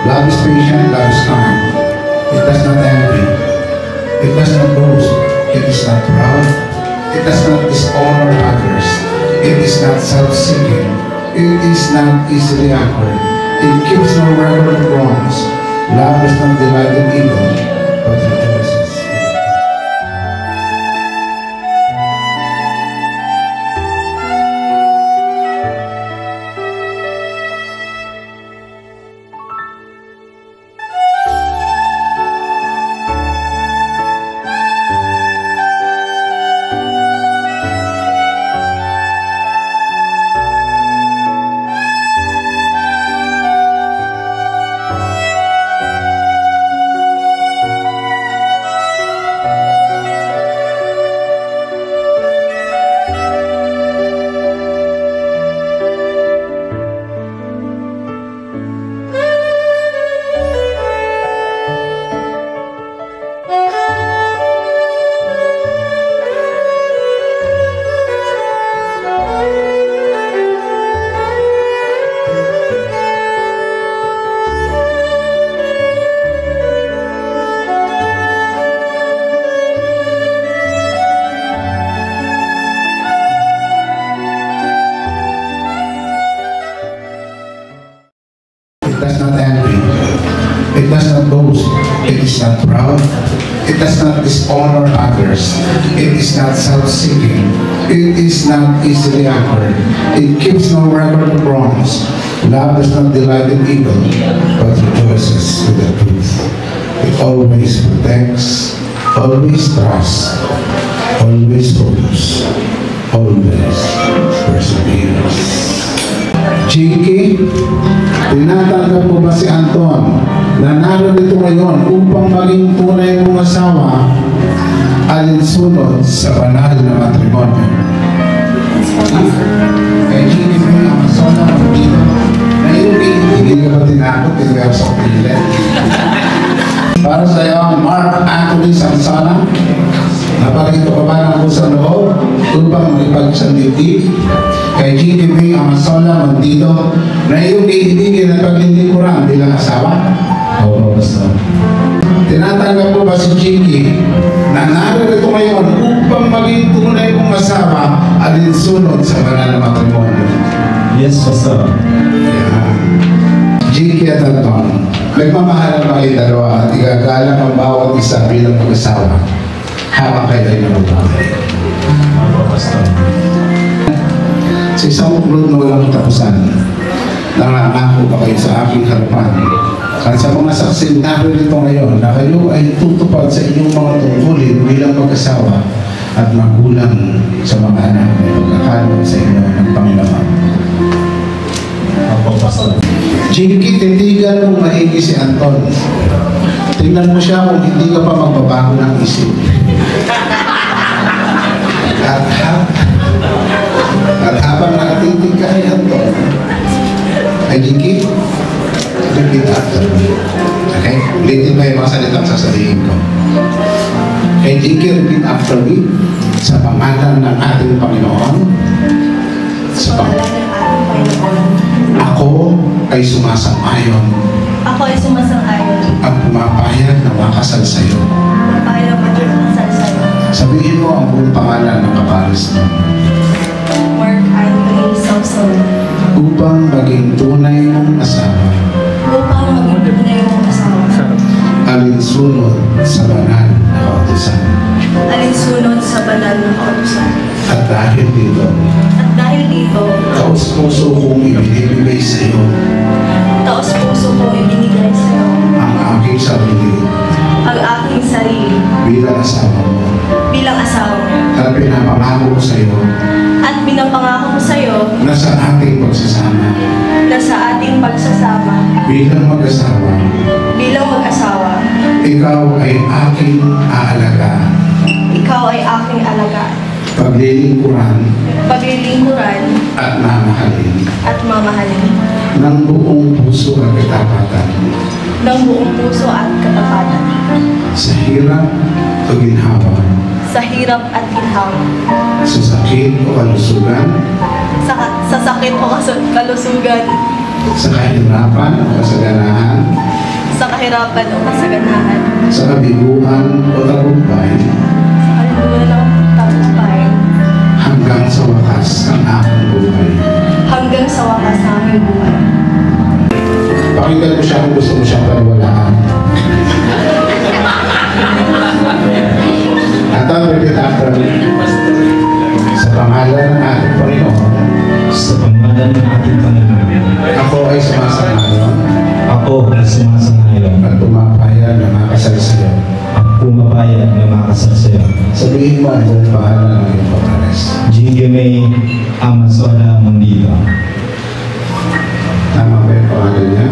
Love is patient, love is kind. It does not envy. It does not boast. It is not proud. It does not dishonor others. It is not self-seeking. It is not easily angered. It keeps no record of wrongs. Love does not delight in evil, but rejoices. It does not envy. It does not boast. It is not proud. It does not dishonor others. It is not self-seeking. It is not easily angered. It keeps no record of wrongs. Love does not delight in evil, but rejoices with the truth. It always protects, always trusts, always hopes, always perseveres. Chiki, tinatanggap mo ba si Anton na narito ngayon upang maging tunay mong asawa alinsunod sa banal na matrimonyo? Kay Chiki mo yung amasona ng dito na hindi ka ba tinakot hindi ka sa kapilit? Para sa iyo, Mark Anthony Sansana, naparito ka ba ng kusang loob upang makipagsanditi kay GDP Amasola Mandito na iyong iibigin at paglilikuran bilang asawa? Oo, basta. Tinatanggap po ba si Chiki na narito ngayon upang maging tunay mong asawa alinsunod sa banal na matrimonyo? Yes, basta. Yeah. Chiki at Anton, nagmamahalan ba kayo dalawa at igagalang ang bawat isa bilang mag-asawa habang kayo ay nabubuhay? Oo, basta. Sa isang uklod na walang katapusan, nangangako ba kayo sa aking harapan at sa mga saksi narito ngayon na kayo ay tutupad sa inyong mga tungkulin bilang mag-asawa at magulang sa mga anak na pagkakaloob sa inyo ng Panginoon? Ako, basta. Chiki, titigan mo maigi si Anton. Tingnan mo siya kung hindi ka pa magbabago ng isip. At habang nakatitig ka kay Anton, ay Chiki, repeat after me. Okay? Ulitin mo yung mga salitang sasabihin ko. Kay Chiki, repeat after me. Sa pangalan ng ating Panginoon, ako ay sumasang-ayon. Ako ay sumasang-ayon. At pumapayag na makasal sa iyo. Pumapayag na makasal sa iyo. Sabihin mo ang buong pangalan ng kapares mo. Mark Anthony Samson. Upang maging tunay mong asawa. Upang maging tunay mong asawa. Alinsunod sa banal na kautusan. Alinsunod sa banal na kautusan. At dahil dito, taos-puso kong ibinibigay sa iyo. Taos-puso kong ibinigay sa iyo. Ang aking sarili. Ang aking sarili. Bilang asawa mo. Bilang asawa mo. At pinapangako ko sa iyo. At pinapangako ko sa iyo. Na sa ating pagsasama. Na sa ating pagsasama. Bilang mag-asawa. Bilang mag-asawa. Ikaw ay aking aalagaan. Ikaw ay aking alagaan. Paglilingkuran. Paglilingkuran. At mamahalin. At mamahalin. Ng buong puso at katapatan. Ng buong puso at katapatan. Sa hirap o ginhawa. Sa hirap at ginhawa. Sa sakit o kalusugan. Sa sakit o kalusugan. Sa kahirapan o kasaganahan. sa kahirapan o kasaganahan, sa kabiguan o tagumpay, sa kaluluwan ng tagumpay, hanggang sa wakas ng aking buhay. hanggang sa wakas ng aming buhay. Pakinggan mo siya kung gusto mo siyang paniwalaan. At ang repeat after me. Sa pangalan ng ating Panginoon, Sa pangalan ng ating Panginoon, ako ay sumasangayon ako ay sumasangayon at pumapayag na makasal sa iyo. at pumapayag na makasal sa iyo. Sabihin mo ang buong pangalan ng iyong pagkares. Jingeme Amasola Mundito. Tama ba yung pangalan niya?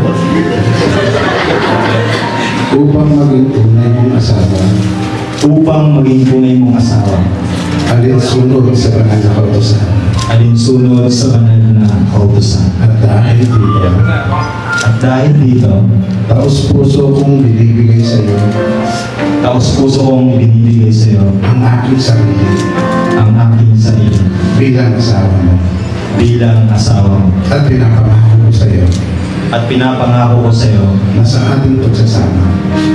Upang maging tunay mong asawa, Upang maging tunay mong asawa, alinsunod sa banal na kautusan. alinsunod sa banal na kautusan. At dahil dito, taos puso kong binibigay sa iyo Taos puso kong binibigay sa iyo ang aking sarili ang aking sarili bilang asawa mo. bilang asawa mo. At pinapangako ko sa iyo At pinapangako ko sa iyo na sa ating pagsasama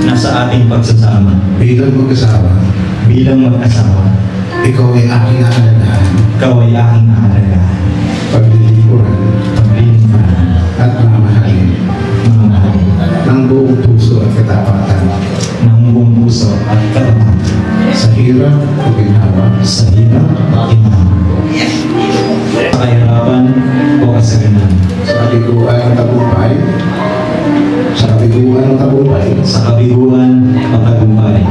na sa ating pagsasama bilang mag-asawa, bilang mag-asawa, ikaw ay aking aalagaan, ikaw ay aking aalagaan, paglilingkuran paglilingkuran, at mamahalin mamahalin ng buong puso at katapatan ng buong puso at katapatan sa hirap o ginhawa, sa hirap at ginawa, sa kahirapan o kasaganan, sa kabiguan at tagumpay, sa kabiguan at tagumpay, sa kabiguan at tagumpay,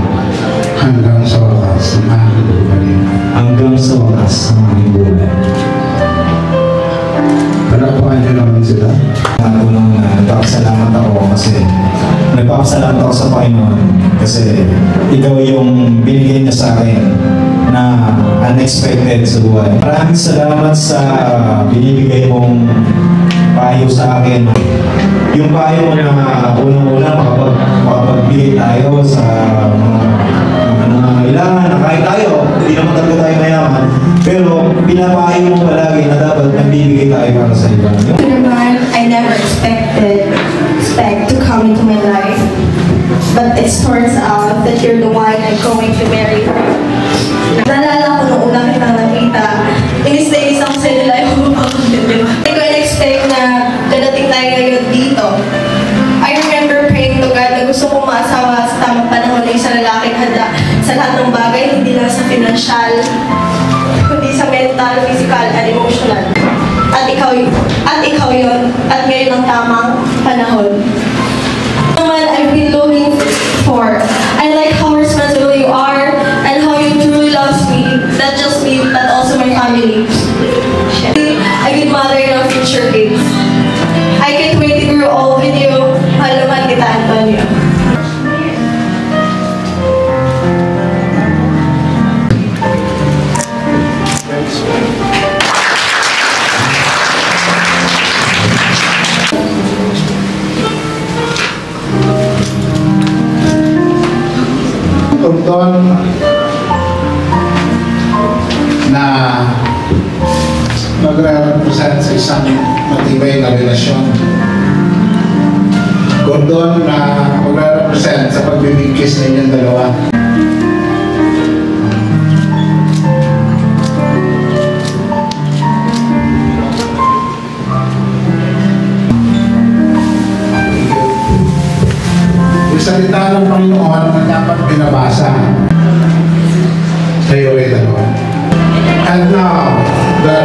hanggang sa wakas ng aking buhay. hanggang sa wakas ng aming buhay. Palakpakan niyo naman sila. Unang nagpapasalamat ako sa Panginoon kasi ikaw yung binigay niya sa akin na unexpected sa buhay. Maraming salamat sa binibigay mong payo sa akin. Yung payo na unang-una makapagbigay tayo sa mga nangangailangan na kahit tayo, hindi naman talaga tayo mayaman. Pero pinapayo mo palagi na dapat nagbibigay tayo para sa iba. The man I never expect to come into my life, but it turns out that you're the one I'm going to marry. Naalala ko nung una kitang nakita, inis na inis ako sa nila yung di ba? Hindi ko in-expect na dadating tayo ngayon dito. I remember praying to God na gusto kong maasawa sa tamang panahon ng isang lalaking handa sa lahat ng bagay, hindi lang sa financial, kundi sa mental, physical, and emotional. At ikaw yun, at ngayon ang tamang panahon. Naman I've been looking for. I like how responsible you are and how you truly loves me. Not just me, but also my family. A good mother in our future kids. I can't wait to grow old with you. Mahal naman kita, Antonio. Tungkol na magre-represent sa isang matibay na relasyon. Gordon na magre-represent sa pagbibigkis ninyong dalawa. Yung salita ng Panginoon na dapat binabasa kayo ay dalawa. And now, the